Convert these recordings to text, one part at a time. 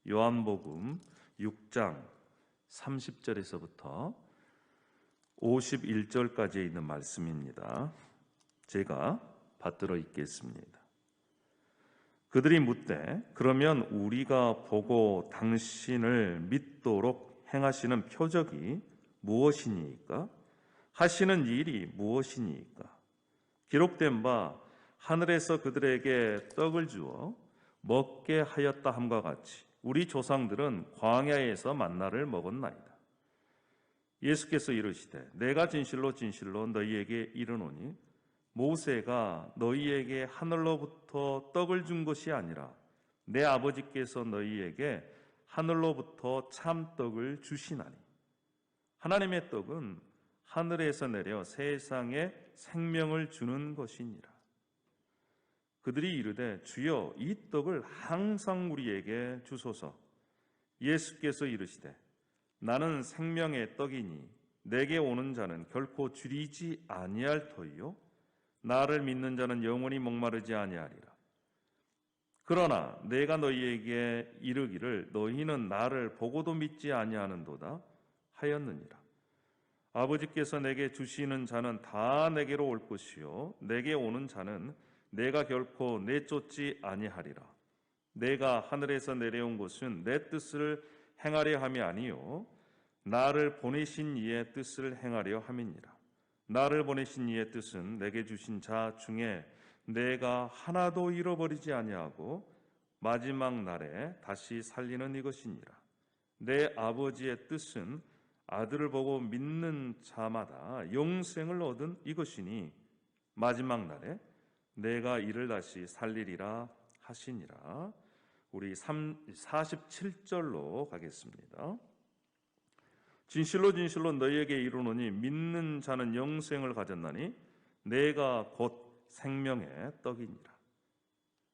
요한복음 6장 30절에서부터 51절까지 있는 말씀입니다. 제가 받들어 읽겠습니다. 그들이 묻되 그러면 우리가 보고 당신을 믿도록 행하시는 표적이 무엇이니까? 하시는 일이 무엇이니까? 기록된 바 하늘에서 그들에게 떡을 주어 먹게 하였다 함과 같이 우리 조상들은 광야에서 만나를 먹었나이다. 예수께서 이르시되 내가 진실로 진실로 너희에게 이르노니 모세가 너희에게 하늘로부터 떡을 준 것이 아니라 내 아버지께서 너희에게 하늘로부터 참떡을 주시나니 하나님의 떡은 하늘에서 내려 세상에 생명을 주는 것이니라. 그들이 이르되 주여 이 떡을 항상 우리에게 주소서. 예수께서 이르시되 나는 생명의 떡이니 내게 오는 자는 결코 줄이지 아니할 터이요 나를 믿는 자는 영원히 목마르지 아니하리라. 그러나 내가 너희에게 이르기를 너희는 나를 보고도 믿지 아니하는도다 하였느니라. 아버지께서 내게 주시는 자는 다 내게로 올 것이요 내게 오는 자는 내가 결코 내쫓지 아니하리라. 내가 하늘에서 내려온 것은 내 뜻을 행하려 함이 아니요 나를 보내신 이의 뜻을 행하려 함이니라. 나를 보내신 이의 뜻은 내게 주신 자 중에 내가 하나도 잃어버리지 아니하고 마지막 날에 다시 살리는 이것이니라. 내 아버지의 뜻은 아들을 보고 믿는 자마다 영생을 얻은 이것이니 마지막 날에 내가 이를 다시 살리리라 하시니라. 우리 47절로 가겠습니다. 진실로 진실로 너희에게 이르노니 믿는 자는 영생을 가졌나니 내가 곧 생명의 떡이니라.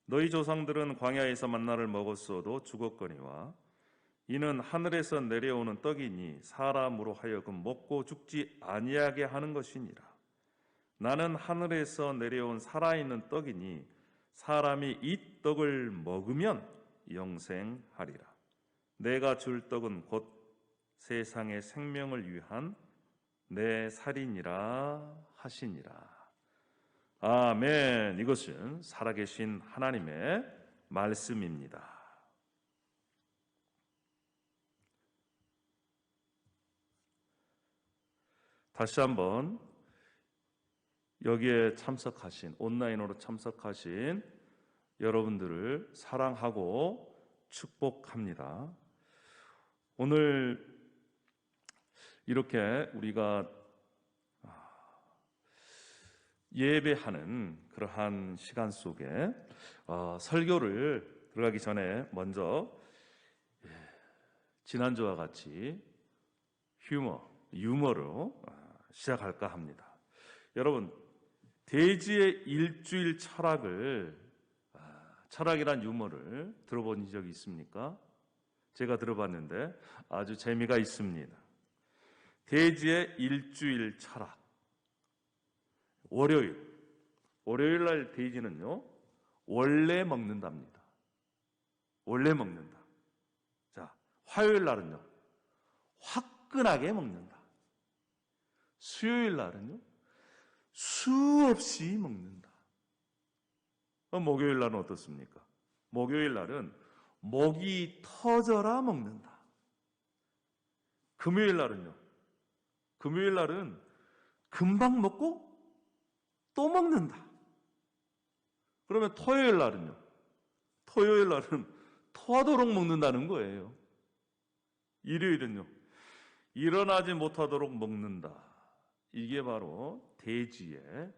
너희 조상들은 광야에서 만나를 먹었어도 죽었거니와 이는 하늘에서 내려오는 떡이니 사람으로 하여금 먹고 죽지 아니하게 하는 것이니라. 나는 하늘에서 내려온 살아있는 떡이니 사람이 이 떡을 먹으면 영생하리라. 내가 줄 떡은 곧 세상의 생명을 위한 내 살이니라 하시니라. 아멘. 이것은 살아계신 하나님의 말씀입니다. 다시 한번 여기에 참석하신, 온라인으로 참석하신 여러분들을 사랑하고 축복합니다. 오늘 이렇게 우리가 예배하는 그러한 시간 속에 설교를 들어가기 전에 먼저 지난주와 같이 유머로 시작할까 합니다. 여러분, 대지의 일주일 철학이란 유머를 들어본 적이 있습니까? 제가 들어봤는데 아주 재미가 있습니다. 대지의 일주일 철학. 월요일 날 돼지는요 원래 먹는답니다. 원래 먹는다. 자, 화요일 날은요 화끈하게 먹는다. 수요일 날은요 수없이 먹는다. 목요일 날은 어떻습니까? 목요일 날은 목이 터져라 먹는다. 금요일 날은요 금요일 날은 금방 먹고 또 먹는다. 그러면 토요일 날은요? 토요일 날은 토하도록 먹는다는 거예요. 일요일은요? 일어나지 못하도록 먹는다. 이게 바로 대지의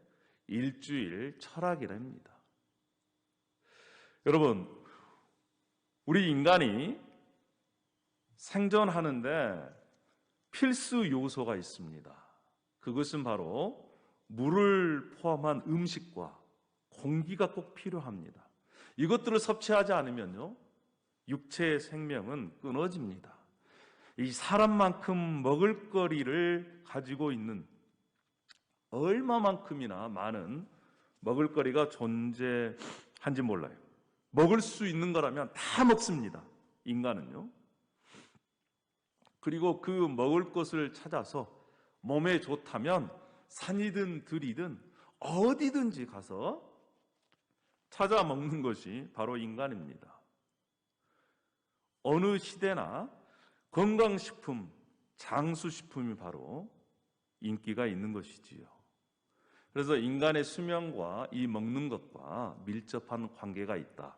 일주일 철학이랍니다. 여러분, 우리 인간이 생존하는데 필수 요소가 있습니다. 그것은 바로 물을 포함한 음식과 공기가 꼭 필요합니다. 이것들을 섭취하지 않으면요 육체의 생명은 끊어집니다. 이 사람만큼 먹을거리를 가지고 있는 얼마만큼이나 많은 먹을거리가 존재한지 몰라요. 먹을 수 있는 거라면 다 먹습니다. 인간은요. 그리고 그 먹을 것을 찾아서 몸에 좋다면 산이든 들이든 어디든지 가서 찾아 먹는 것이 바로 인간입니다. 어느 시대나 건강식품, 장수식품이 바로 인기가 있는 것이지요. 그래서 인간의 수명과 이 먹는 것과 밀접한 관계가 있다.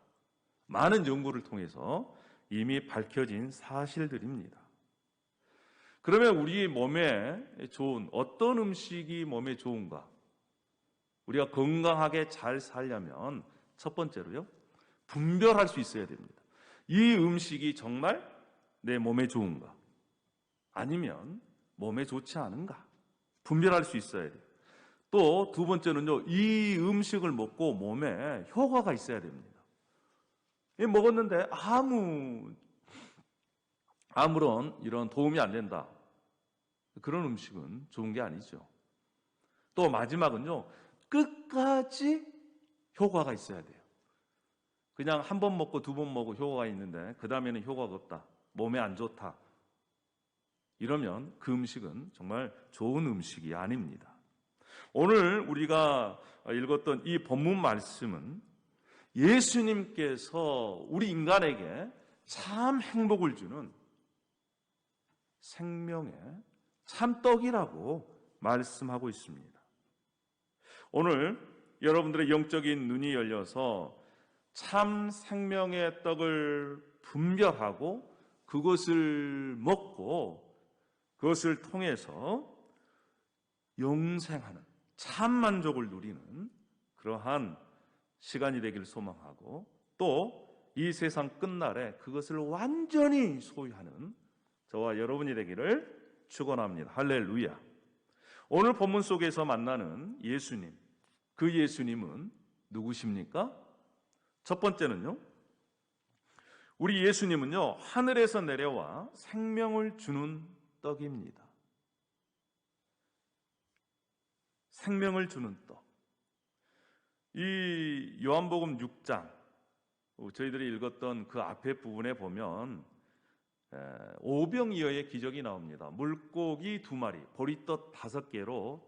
많은 연구를 통해서 이미 밝혀진 사실들입니다. 그러면 우리 몸에 좋은 어떤 음식이 몸에 좋은가? 우리가 건강하게 잘 살려면 첫 번째로요, 분별할 수 있어야 됩니다. 이 음식이 정말 내 몸에 좋은가? 아니면 몸에 좋지 않은가? 분별할 수 있어야 돼요. 또 두 번째는요, 이 음식을 먹고 몸에 효과가 있어야 됩니다. 먹었는데 아무런 이런 도움이 안 된다. 그런 음식은 좋은 게 아니죠. 또 마지막은요, 끝까지 효과가 있어야 돼요. 그냥 한 번 먹고 두 번 먹고 효과가 있는데 그 다음에는 효과가 없다. 몸에 안 좋다. 이러면 그 음식은 정말 좋은 음식이 아닙니다. 오늘 우리가 읽었던 이 본문 말씀은 예수님께서 우리 인간에게 참 행복을 주는 생명의 참떡이라고 말씀하고 있습니다. 오늘 여러분들의 영적인 눈이 열려서 참 생명의 떡을 분별하고 그것을 먹고 그것을 통해서 영생하는 참 만족을 누리는 그러한 시간이 되길 소망하고 또 이 세상 끝날에 그것을 완전히 소유하는 저와 여러분이 되기를 축원합니다. 할렐루야. 오늘 본문 속에서 만나는 예수님, 그 예수님은 누구십니까? 첫 번째는요, 우리 예수님은요, 하늘에서 내려와 생명을 주는 떡입니다. 생명을 주는 떡. 이 요한복음 6장, 저희들이 읽었던 그 앞에 부분에 보면 오병이어의 기적이 나옵니다. 물고기 2마리, 보리떡 5개로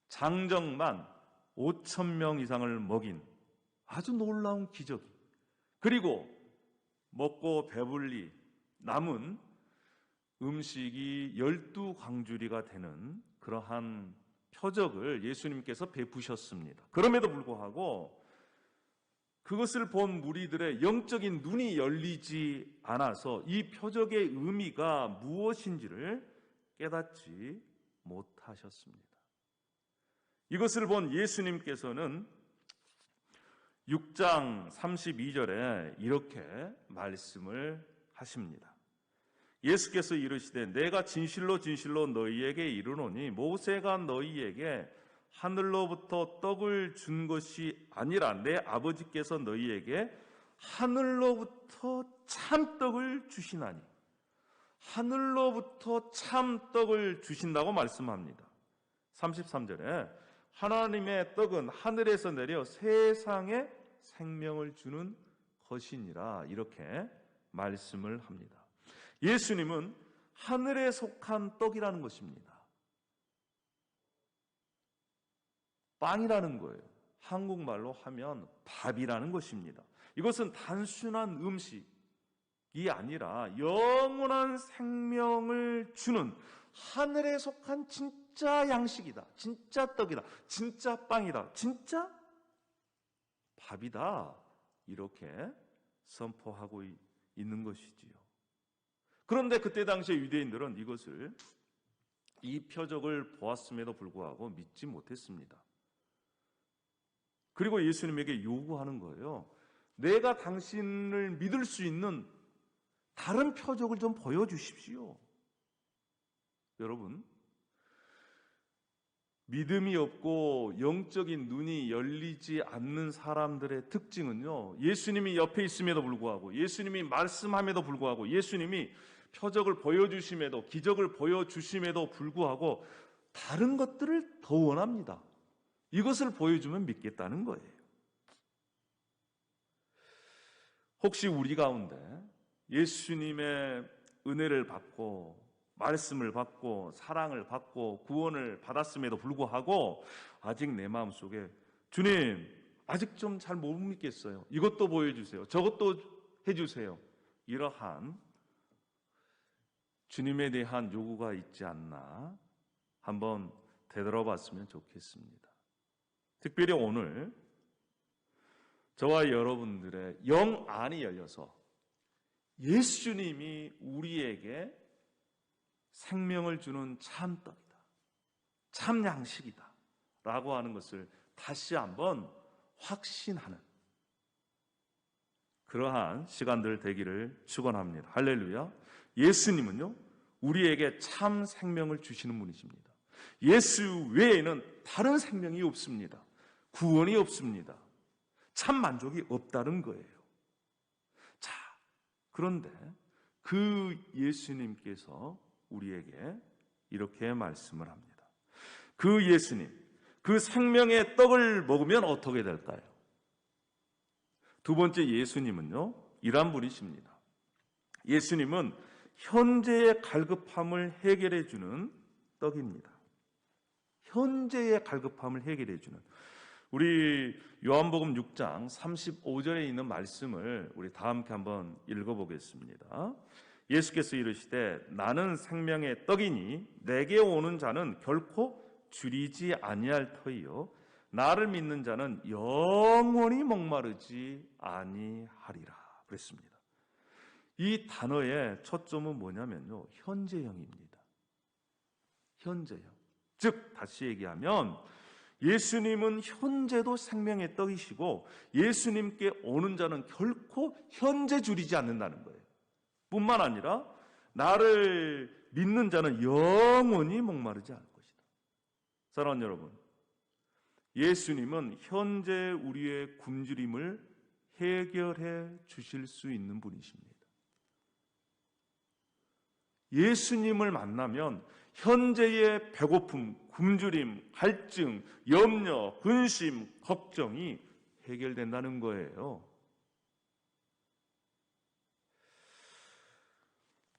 장정만 5,000명 이상을 먹인 아주 놀라운 기적이, 그리고 먹고 배불리 남은 음식이 12광주리가 되는 그러한 표적을 예수님께서 베푸셨습니다. 그럼에도 불구하고 그것을 본 무리들의 영적인 눈이 열리지 않아서 이 표적의 의미가 무엇인지를 깨닫지 못하셨습니다. 이것을 본 예수님께서는 6장 32절에 이렇게 말씀을 하십니다. 예수께서 이르시되 내가 진실로 진실로 너희에게 이르노니 모세가 너희에게 하늘로부터 떡을 준 것이 아니라 내 아버지께서 너희에게 하늘로부터 참떡을 주시나니, 하늘로부터 참떡을 주신다고 말씀합니다. 33절에 하나님의 떡은 하늘에서 내려 세상에 생명을 주는 것이니라, 이렇게 말씀을 합니다. 예수님은 하늘에 속한 떡이라는 것입니다. 빵이라는 거예요. 한국말로 하면 밥이라는 것입니다. 이것은 단순한 음식이 아니라 영원한 생명을 주는 하늘에 속한 진짜 양식이다. 진짜 떡이다. 진짜 빵이다. 진짜 밥이다. 이렇게 선포하고 있는 것이지요. 그런데 그때 당시에 유대인들은 이 표적을 보았음에도 불구하고 믿지 못했습니다. 그리고 예수님에게 요구하는 거예요. 내가 당신을 믿을 수 있는 다른 표적을 좀 보여주십시오. 여러분, 믿음이 없고 영적인 눈이 열리지 않는 사람들의 특징은요, 예수님이 옆에 있음에도 불구하고, 예수님이 말씀함에도 불구하고, 예수님이 표적을 보여주심에도, 기적을 보여주심에도 불구하고 다른 것들을 더 원합니다. 이것을 보여주면 믿겠다는 거예요. 혹시 우리 가운데 예수님의 은혜를 받고 말씀을 받고 사랑을 받고 구원을 받았음에도 불구하고 아직 내 마음속에 주님 아직 좀 잘 못 믿겠어요. 이것도 보여주세요. 저것도 해주세요. 이러한 주님에 대한 요구가 있지 않나 한번 되돌아봤으면 좋겠습니다. 특별히 오늘 저와 여러분들의 영 안이 열려서 예수님이 우리에게 생명을 주는 참 떡이다, 참 양식이다 라고 하는 것을 다시 한번 확신하는 그러한 시간들 되기를 축원합니다. 할렐루야. 예수님은요 우리에게 참 생명을 주시는 분이십니다. 예수 외에는 다른 생명이 없습니다. 구원이 없습니다. 참 만족이 없다는 거예요. 자, 그런데 그 예수님께서 우리에게 이렇게 말씀을 합니다. 그 예수님, 그 생명의 떡을 먹으면 어떻게 될까요? 두 번째 예수님은요 이런 분이십니다. 예수님은 현재의 갈급함을 해결해 주는 떡입니다. 현재의 갈급함을 해결해 주는, 우리 요한복음 6장 35절에 있는 말씀을 우리 다 함께 한번 읽어보겠습니다. 예수께서 이르시되 나는 생명의 떡이니 내게 오는 자는 결코 줄이지 아니할 터이요 나를 믿는 자는 영원히 목마르지 아니하리라 그랬습니다. 이 단어의 초점은 뭐냐면요 현재형입니다. 현재형. 즉 다시 얘기하면 예수님은 현재도 생명의 떡이시고 예수님께 오는 자는 결코 현재 줄이지 않는다는 거예요. 뿐만 아니라 나를 믿는 자는 영원히 목마르지 않을 것이다. 사랑하는 여러분, 예수님은 현재 우리의 굶주림을 해결해 주실 수 있는 분이십니다. 예수님을 만나면 현재의 배고픔, 굶주림, 갈증, 염려, 근심, 걱정이 해결된다는 거예요.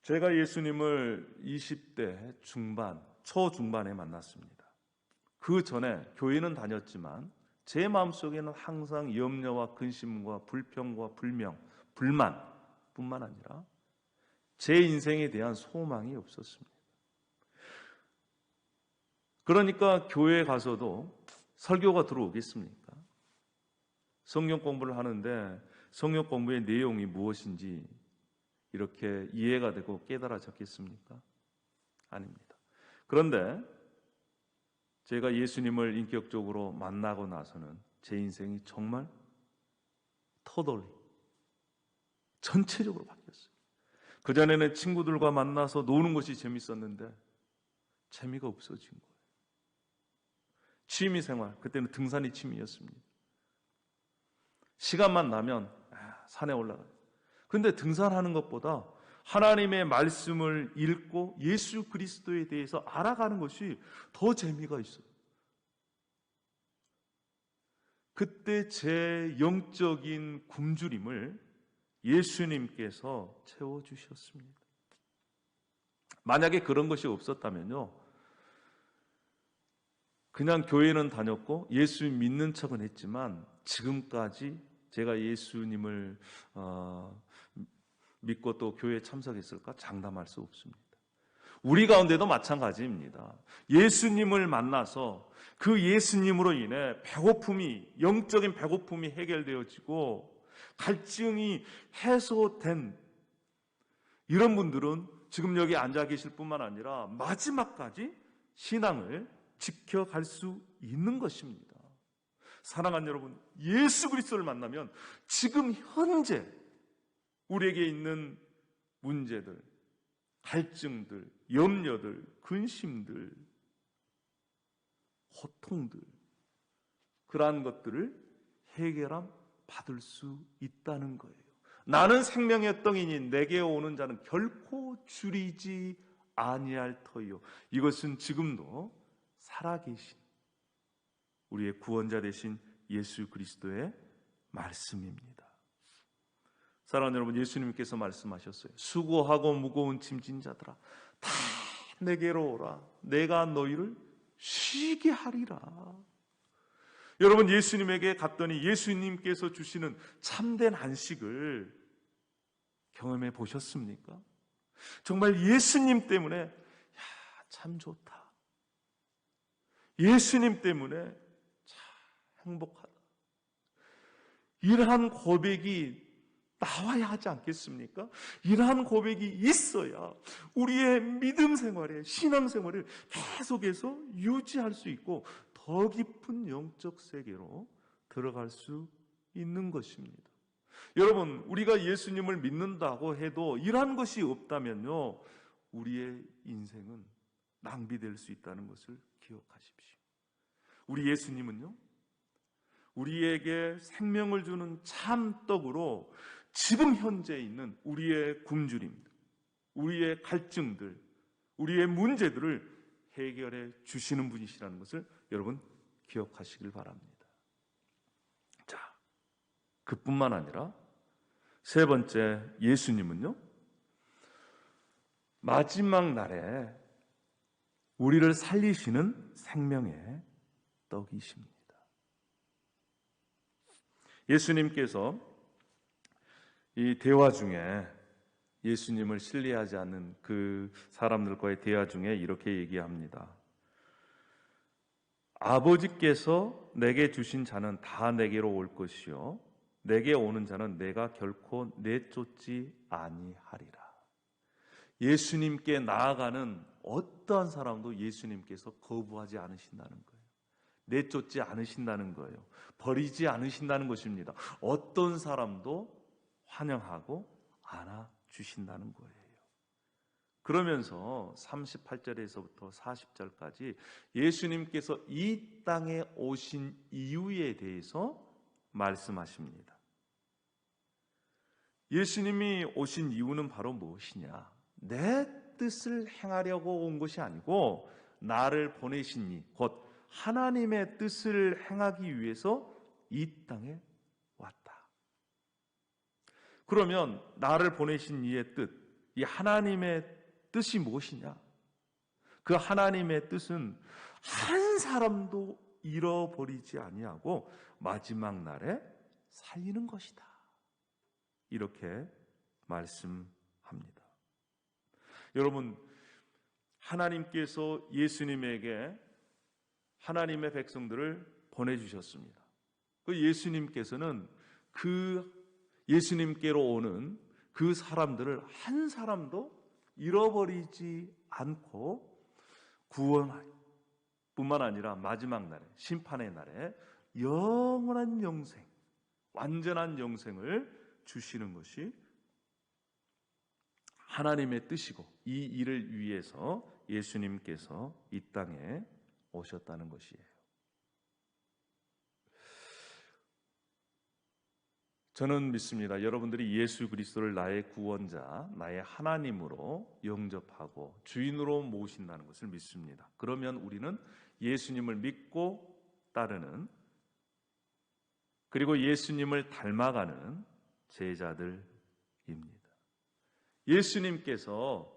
제가 예수님을 20대 중반, 초중반에 만났습니다. 그 전에 교회는 다녔지만 제 마음속에는 항상 염려와 근심과 불평과 불명, 불만뿐만 아니라 제 인생에 대한 소망이 없었습니다. 그러니까 교회에 가서도 설교가 들어오겠습니까? 성경 공부를 하는데 성경 공부의 내용이 무엇인지 이렇게 이해가 되고 깨달아졌겠습니까? 아닙니다. 그런데 제가 예수님을 인격적으로 만나고 나서는 제 인생이 정말 터덜리 전체적으로 바뀌었어요. 그전에는 친구들과 만나서 노는 것이 재밌었는데 재미가 없어진 거예요. 취미생활, 그때는 등산이 취미였습니다. 시간만 나면 산에 올라가요. 그런데 등산하는 것보다 하나님의 말씀을 읽고 예수 그리스도에 대해서 알아가는 것이 더 재미가 있어요. 그때 제 영적인 굶주림을 예수님께서 채워주셨습니다. 만약에 그런 것이 없었다면요 그냥 교회는 다녔고 예수 믿는 척은 했지만 지금까지 제가 예수님을 믿고 또 교회에 참석했을까 장담할 수 없습니다. 우리 가운데도 마찬가지입니다. 예수님을 만나서 그 예수님으로 인해 배고픔이, 영적인 배고픔이 해결되어지고 갈증이 해소된 이런 분들은 지금 여기 앉아 계실 뿐만 아니라 마지막까지 신앙을 지켜갈 수 있는 것입니다. 사랑하는 여러분, 예수 그리스도를 만나면 지금 현재 우리에게 있는 문제들, 갈증들, 염려들, 근심들, 고통들, 그러한 것들을 해결함 받을 수 있다는 거예요. 나는 생명의 떡이니 내게 오는 자는 결코 줄이지 아니할 터이요. 이것은 지금도 살아계신 우리의 구원자 되신 예수 그리스도의 말씀입니다. 사랑하는 여러분, 예수님께서 말씀하셨어요. 수고하고 무거운 짐진 자들아, 다 내게로 오라. 내가 너희를 쉬게 하리라. 여러분, 예수님에게 갔더니 예수님께서 주시는 참된 안식을 경험해 보셨습니까? 정말 예수님 때문에 참 좋다. 예수님 때문에 참 행복하다. 이러한 고백이 나와야 하지 않겠습니까? 이러한 고백이 있어야 우리의 믿음 생활에, 신앙 생활을 계속해서 유지할 수 있고 더 깊은 영적 세계로 들어갈 수 있는 것입니다. 여러분, 우리가 예수님을 믿는다고 해도 이러한 것이 없다면요, 우리의 인생은 낭비될 수 있다는 것을 기억하십시오. 우리 예수님은요, 우리에게 생명을 주는 참 떡으로 지금 현재 있는 우리의 굶주림들, 우리의 갈증들, 우리의 문제들을 해결해 주시는 분이시라는 것을 여러분 기억하시길 바랍니다. 자, 그뿐만 아니라 세 번째, 예수님은요, 마지막 날에 우리를 살리시는 생명의 떡이십니다. 예수님께서 이 대화 중에, 예수님을 신뢰하지 않는 그 사람들과의 대화 중에 이렇게 얘기합니다. 아버지께서 내게 주신 자는 다 내게로 올 것이요 내게 오는 자는 내가 결코 내쫓지 아니하리라. 예수님께 나아가는 어떠한 사람도 예수님께서 거부하지 않으신다는 거예요. 내쫓지 않으신다는 거예요. 버리지 않으신다는 것입니다. 어떤 사람도 환영하고 안아주신다는 거예요. 그러면서 38절에서부터 40절까지 예수님께서 이 땅에 오신 이유에 대해서 말씀하십니다. 예수님이 오신 이유는 바로 무엇이냐? 내 뜻을 행하려고 온 것이 아니고 나를 보내신 이, 곧 하나님의 뜻을 행하기 위해서 이 땅에 왔다. 그러면 나를 보내신 이의 뜻, 이 하나님의 뜻이 무엇이냐? 그 하나님의 뜻은 한 사람도 잃어버리지 아니하고 마지막 날에 살리는 것이다. 이렇게 말씀합니다. 여러분, 하나님께서 예수님에게 하나님의 백성들을 보내주셨습니다. 그 예수님께서는 그 예수님께로 오는 그 사람들을 한 사람도 잃어버리지 않고 구원할 뿐만 아니라 마지막 날에, 심판의 날에 영원한 영생, 완전한 영생을 주시는 것이 하나님의 뜻이고, 이 일을 위해서 예수님께서 이 땅에 오셨다는 것이에요. 저는 믿습니다. 여러분들이 예수 그리스도를 나의 구원자, 나의 하나님으로 영접하고 주인으로 모신다는 것을 믿습니다. 그러면 우리는 예수님을 믿고 따르는, 그리고 예수님을 닮아가는 제자들입니다. 예수님께서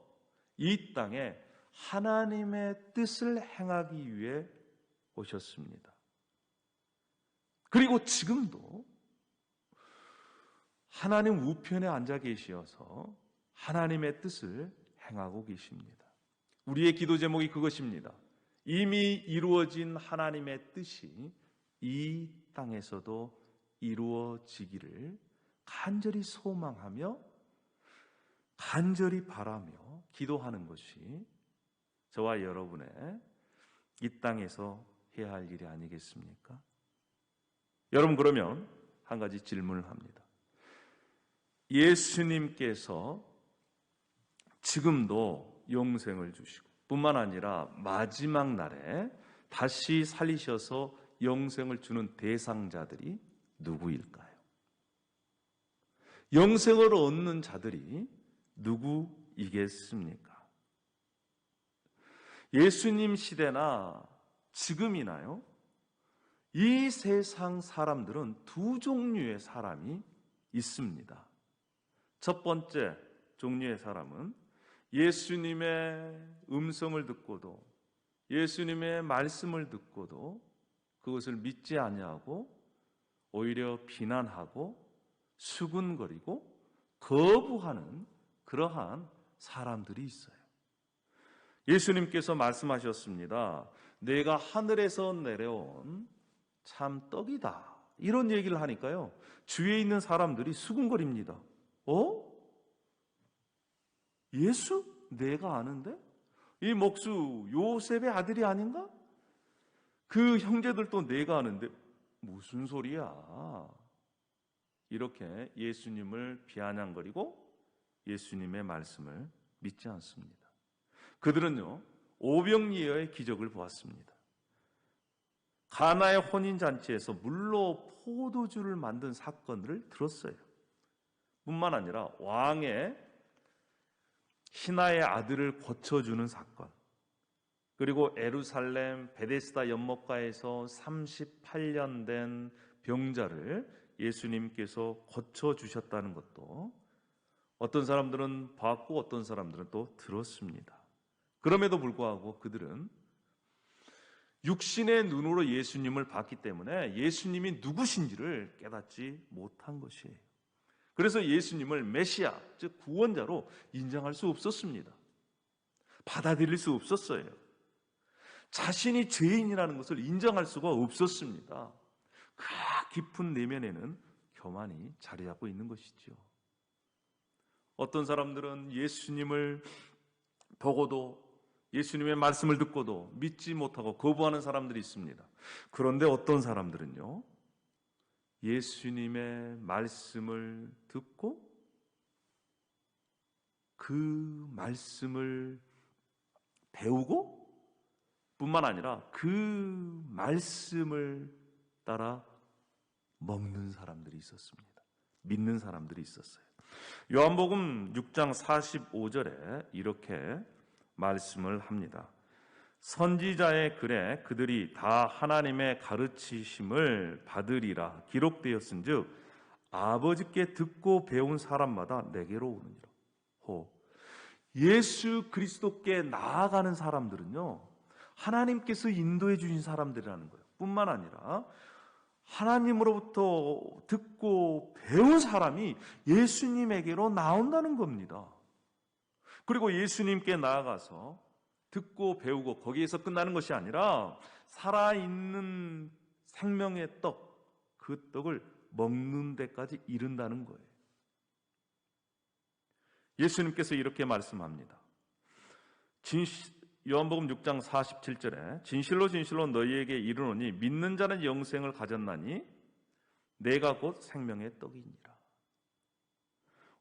이 땅에 하나님의 뜻을 행하기 위해 오셨습니다. 그리고 지금도 하나님 우편에 앉아 계시어서 하나님의 뜻을 행하고 계십니다. 우리의 기도 제목이 그것입니다. 이미 이루어진 하나님의 뜻이 이 땅에서도 이루어지기를 간절히 소망하며 간절히 바라며 기도하는 것이 저와 여러분의 이 땅에서 해야 할 일이 아니겠습니까? 여러분, 그러면 한 가지 질문을 합니다. 예수님께서 지금도 영생을 주시고 뿐만 아니라 마지막 날에 다시 살리셔서 영생을 주는 대상자들이 누구일까요? 영생을 얻는 자들이 누구이겠습니까? 예수님 시대나 지금이나요? 이 세상 사람들은 두 종류의 사람이 있습니다. 첫 번째 종류의 사람은 예수님의 음성을 듣고도, 예수님의 말씀을 듣고도 그것을 믿지 아니하고 오히려 비난하고 수군거리고 거부하는 그러한 사람들이 있어요. 예수님께서 말씀하셨습니다. 내가 하늘에서 내려온 참 떡이다, 이런 얘기를 하니까요, 주위에 있는 사람들이 수군거립니다. 예수? 내가 아는데? 이 목수 요셉의 아들이 아닌가? 그 형제들도 내가 아는데 무슨 소리야? 이렇게 예수님을 비아냥거리고 예수님의 말씀을 믿지 않습니다. 그들은요, 오병이어의 기적을 보았습니다. 가나의 혼인잔치에서 물로 포도주를 만든 사건을 들었어요. 뿐만 아니라 왕의 신하의 아들을 고쳐주는 사건, 그리고 예루살렘 베데스다 연못가에서 38년 된 병자를 예수님께서 고쳐주셨다는 것도 어떤 사람들은 봤고 어떤 사람들은 또 들었습니다. 그럼에도 불구하고 그들은 육신의 눈으로 예수님을 봤기 때문에 예수님이 누구신지를 깨닫지 못한 것이에요. 그래서 예수님을 메시아, 즉 구원자로 인정할 수 없었습니다. 받아들일 수 없었어요. 자신이 죄인이라는 것을 인정할 수가 없었습니다. 그 깊은 내면에는 교만이 자리하고 있는 것이죠. 어떤 사람들은 예수님을 보고도, 예수님의 말씀을 듣고도 믿지 못하고 거부하는 사람들이 있습니다. 그런데 어떤 사람들은요, 예수님의 말씀을 듣고 그 말씀을 배우고 뿐만 아니라 그 말씀을 따라 먹는 사람들이 있었습니다. 믿는 사람들이 있었어요. 요한복음 6장 45절에 이렇게 말씀을 합니다. 선지자의 글에 그들이 다 하나님의 가르치심을 받으리라 기록되었은즉 아버지께 듣고 배운 사람마다 내게로 오느니라. 예수 그리스도께 나아가는 사람들은요, 하나님께서 인도해 주신 사람들이라는 거예요. 뿐만 아니라 하나님으로부터 듣고 배운 사람이 예수님에게로 나온다는 겁니다. 그리고 예수님께 나아가서 듣고 배우고 거기에서 끝나는 것이 아니라 살아있는 생명의 떡, 그 떡을 먹는 데까지 이른다는 거예요. 예수님께서 이렇게 말씀합니다. 요한복음 6장 47절에 진실로 진실로 너희에게 이르노니 믿는 자는 영생을 가졌나니 내가 곧 생명의 떡이니라.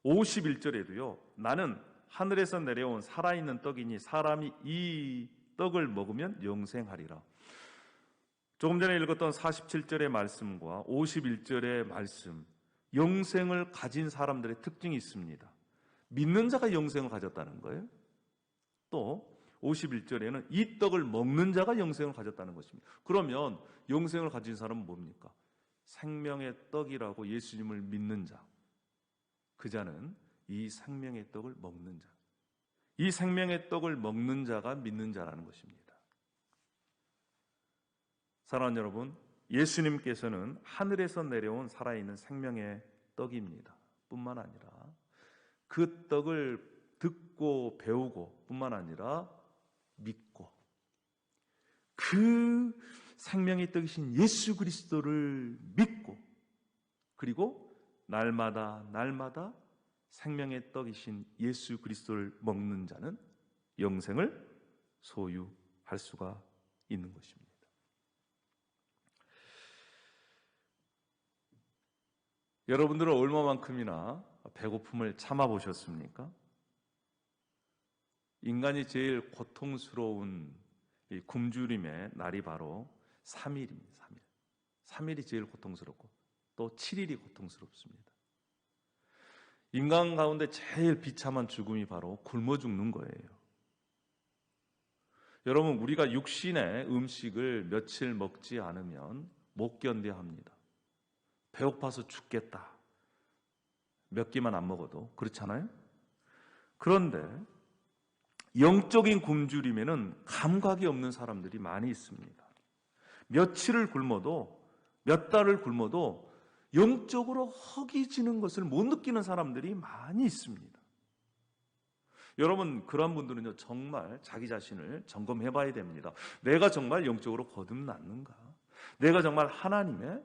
51절에도요, 나는 하늘에서 내려온 살아있는 떡이니 사람이 이 떡을 먹으면 영생하리라. 조금 전에 읽었던 47절의 말씀과 51절의 말씀, 영생을 가진 사람들의 특징이 있습니다. 믿는 자가 영생을 가졌다는 거예요. 또 51절에는 이 떡을 먹는 자가 영생을 가졌다는 것입니다. 그러면 영생을 가진 사람은 뭡니까? 생명의 떡이라고 예수님을 믿는 자, 그 자는 이 생명의 떡을 먹는 자, 이 생명의 떡을 먹는 자가 믿는 자라는 것입니다. 사랑하는 여러분, 예수님께서는 하늘에서 내려온 살아있는 생명의 떡입니다. 뿐만 아니라 그 떡을 듣고 배우고 뿐만 아니라 믿고 그 생명의 떡이신 예수 그리스도를 믿고 그리고 날마다 생명의 떡이신 예수 그리스도를 먹는 자는 영생을 소유할 수가 있는 것입니다. 여러분들은 얼마만큼이나 배고픔을 참아보셨습니까? 인간이 제일 고통스러운 이 굶주림의 날이 바로 3일입니다. 3일. 3일이 제일 고통스럽고 또 7일이 고통스럽습니다. 인간 가운데 제일 비참한 죽음이 바로 굶어 죽는 거예요. 여러분, 우리가 육신의 음식을 며칠 먹지 않으면 못 견뎌 합니다. 배고파서 죽겠다. 몇 개만 안 먹어도 그렇잖아요. 그런데 영적인 굶주림에는 감각이 없는 사람들이 많이 있습니다. 며칠을 굶어도, 몇 달을 굶어도 영적으로 허기지는 것을 못 느끼는 사람들이 많이 있습니다. 여러분, 그런 분들은요, 정말 자기 자신을 점검해 봐야 됩니다. 내가 정말 영적으로 거듭났는가? 내가 정말 하나님의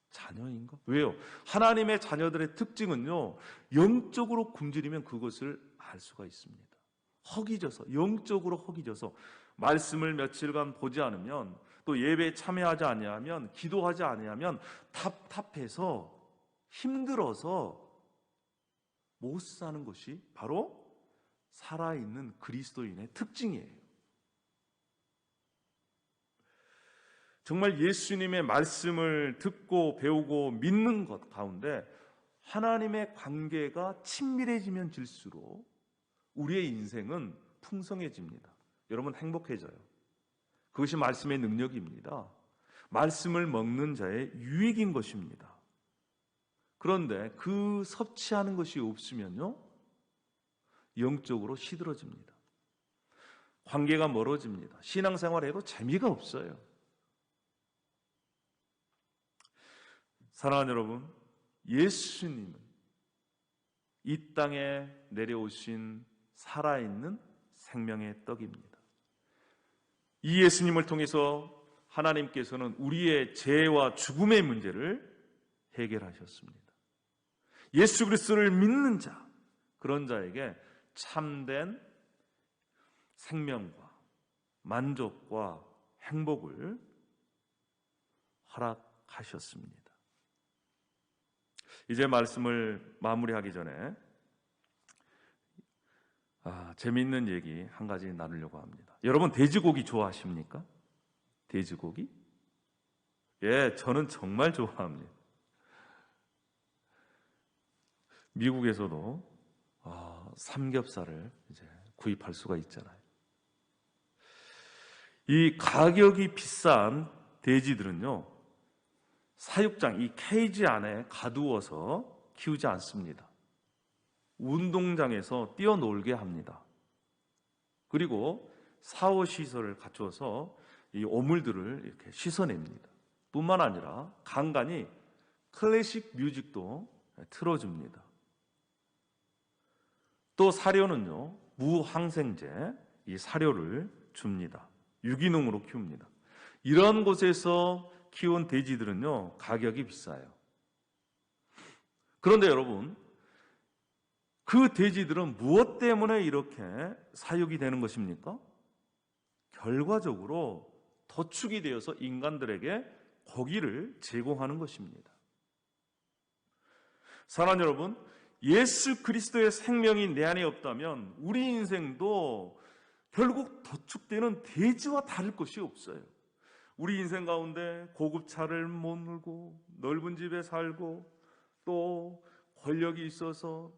자녀인가? 왜요? 하나님의 자녀들의 특징은요, 영적으로 굶주리면 그것을 알 수가 있습니다. 허기져서, 영적으로 허기져서 말씀을 며칠간 보지 않으면, 또 예배에 참여하지 아니하면, 기도하지 아니하면 답답해서 힘들어서 못 사는 것이 바로 살아있는 그리스도인의 특징이에요. 정말 예수님의 말씀을 듣고 배우고 믿는 것 가운데 하나님의 관계가 친밀해지면 질수록 우리의 인생은 풍성해집니다. 여러분, 행복해져요. 그것이 말씀의 능력입니다. 말씀을 먹는 자의 유익인 것입니다. 그런데 그 섭취하는 것이 없으면요, 영적으로 시들어집니다. 관계가 멀어집니다. 신앙생활에도 재미가 없어요. 사랑하는 여러분, 예수님은 이 땅에 내려오신 살아있는 생명의 떡입니다. 이 예수님을 통해서 하나님께서는 우리의 죄와 죽음의 문제를 해결하셨습니다. 예수 그리스도를 믿는 자, 그런 자에게 참된 생명과 만족과 행복을 허락하셨습니다. 이제 말씀을 마무리하기 전에 재미있는 얘기 한 가지 나누려고 합니다. 여러분, 돼지고기 좋아하십니까? 돼지고기? 예, 저는 정말 좋아합니다. 미국에서도 삼겹살을 이제 구입할 수가 있잖아요. 이 가격이 비싼 돼지들은요, 사육장, 이 케이지 안에 가두어서 키우지 않습니다. 운동장에서 뛰어놀게 합니다. 그리고 샤워 시설을 갖춰서 이 오물들을 이렇게 씻어냅니다. 뿐만 아니라 간간히 클래식 뮤직도 틀어줍니다. 또 사료는요, 무항생제 이 사료를 줍니다. 유기농으로 키웁니다. 이런 곳에서 키운 돼지들은요, 가격이 비싸요. 그런데 여러분, 그 돼지들은 무엇 때문에 이렇게 사육이 되는 것입니까? 결과적으로 도축이 되어서 인간들에게 고기를 제공하는 것입니다. 사랑하는 여러분, 예수 그리스도의 생명이 내 안에 없다면 우리 인생도 결국 도축되는 돼지와 다를 것이 없어요. 우리 인생 가운데 고급 차를 못 몰고 넓은 집에 살고 또 권력이 있어서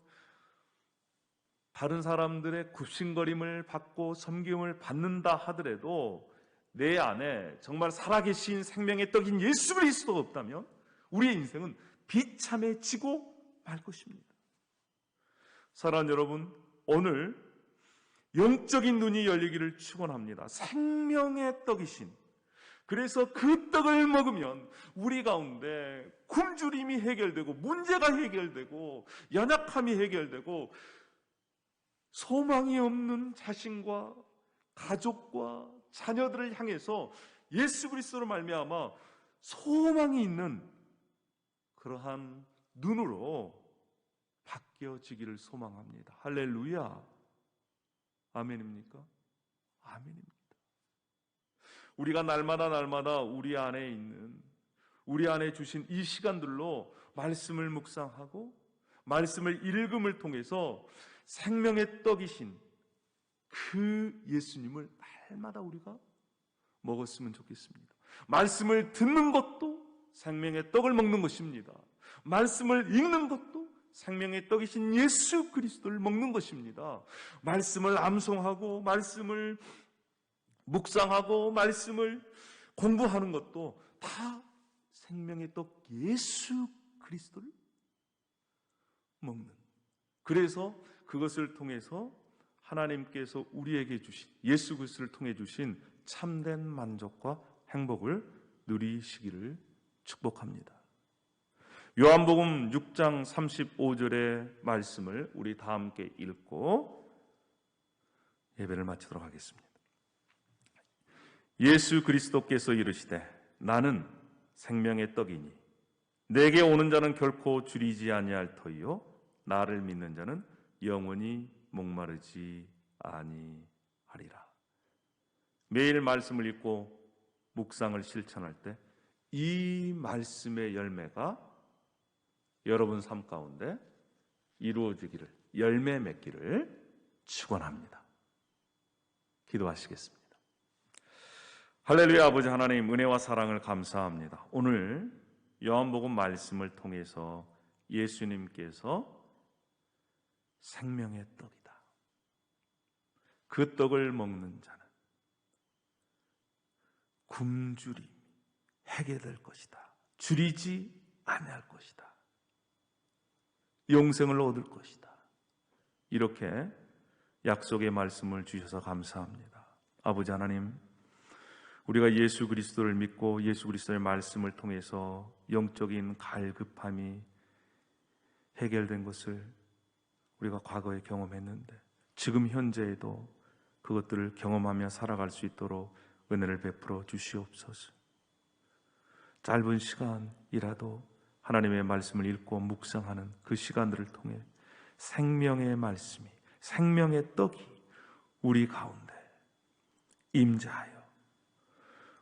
다른 사람들의 굽신거림을 받고 섬김을 받는다 하더라도 내 안에 정말 살아계신 생명의 떡인 예수 그리스도가 없다면 우리의 인생은 비참해지고 말 것입니다. 사랑하는 여러분, 오늘 영적인 눈이 열리기를 축원합니다. 생명의 떡이신, 그래서 그 떡을 먹으면 우리 가운데 굶주림이 해결되고 문제가 해결되고 연약함이 해결되고 소망이 없는 자신과 가족과 자녀들을 향해서 예수 그리스도로 말미암아 소망이 있는 그러한 눈으로 바뀌어지기를 소망합니다. 할렐루야. 아멘입니까? 아멘입니다. 우리가 날마다 우리 안에 있는, 우리 안에 주신 이 시간들로 말씀을 묵상하고 말씀을 읽음을 통해서 생명의 떡이신 그 예수님을 날마다 우리가 먹었으면 좋겠습니다. 말씀을 듣는 것도 생명의 떡을 먹는 것입니다. 말씀을 읽는 것도 생명의 떡이신 예수 그리스도를 먹는 것입니다. 말씀을 암송하고 말씀을 묵상하고 말씀을 공부하는 것도 다 생명의 떡 예수 그리스도를 먹는. 그래서 그것을 통해서 하나님께서 우리에게 주신, 예수 그리스도를 통해 주신 참된 만족과 행복을 누리시기를 축복합니다. 요한복음 6장 35절의 말씀을 우리 다 함께 읽고 예배를 마치도록 하겠습니다. 예수 그리스도께서 이르시되 나는 생명의 떡이니 내게 오는 자는 결코 줄이지 아니할 터이요 나를 믿는 자는 영원히 목마르지 아니하리라. 매일 말씀을 읽고 묵상을 실천할 때 이 말씀의 열매가 여러분 삶 가운데 이루어지기를, 열매 맺기를 축원합니다. 기도하시겠습니다. 할렐루야. 아버지 하나님, 은혜와 사랑을 감사합니다. 오늘 요한복음 말씀을 통해서 예수님께서 생명의 떡이다, 그 떡을 먹는 자는 굶주림이 해결될 것이다, 줄이지 아니할 것이다, 영생을 얻을 것이다, 이렇게 약속의 말씀을 주셔서 감사합니다. 아버지 하나님, 우리가 예수 그리스도를 믿고 예수 그리스도의 말씀을 통해서 영적인 갈급함이 해결된 것을 우리가 과거에 경험했는데 지금 현재에도 그것들을 경험하며 살아갈 수 있도록 은혜를 베풀어 주시옵소서. 짧은 시간이라도 하나님의 말씀을 읽고 묵상하는 그 시간들을 통해 생명의 말씀이, 생명의 떡이 우리 가운데 임재하여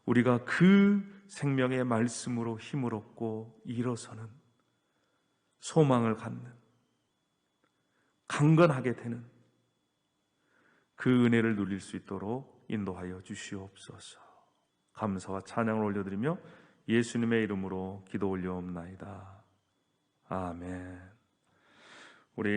우리가 그 생명의 말씀으로 힘을 얻고 일어서는, 소망을 갖는, 강건하게 되는 그 은혜를 누릴 수 있도록 인도하여 주시옵소서. 감사와 찬양을 올려드리며 예수님의 이름으로 기도 올려옵나이다. 아멘. 우리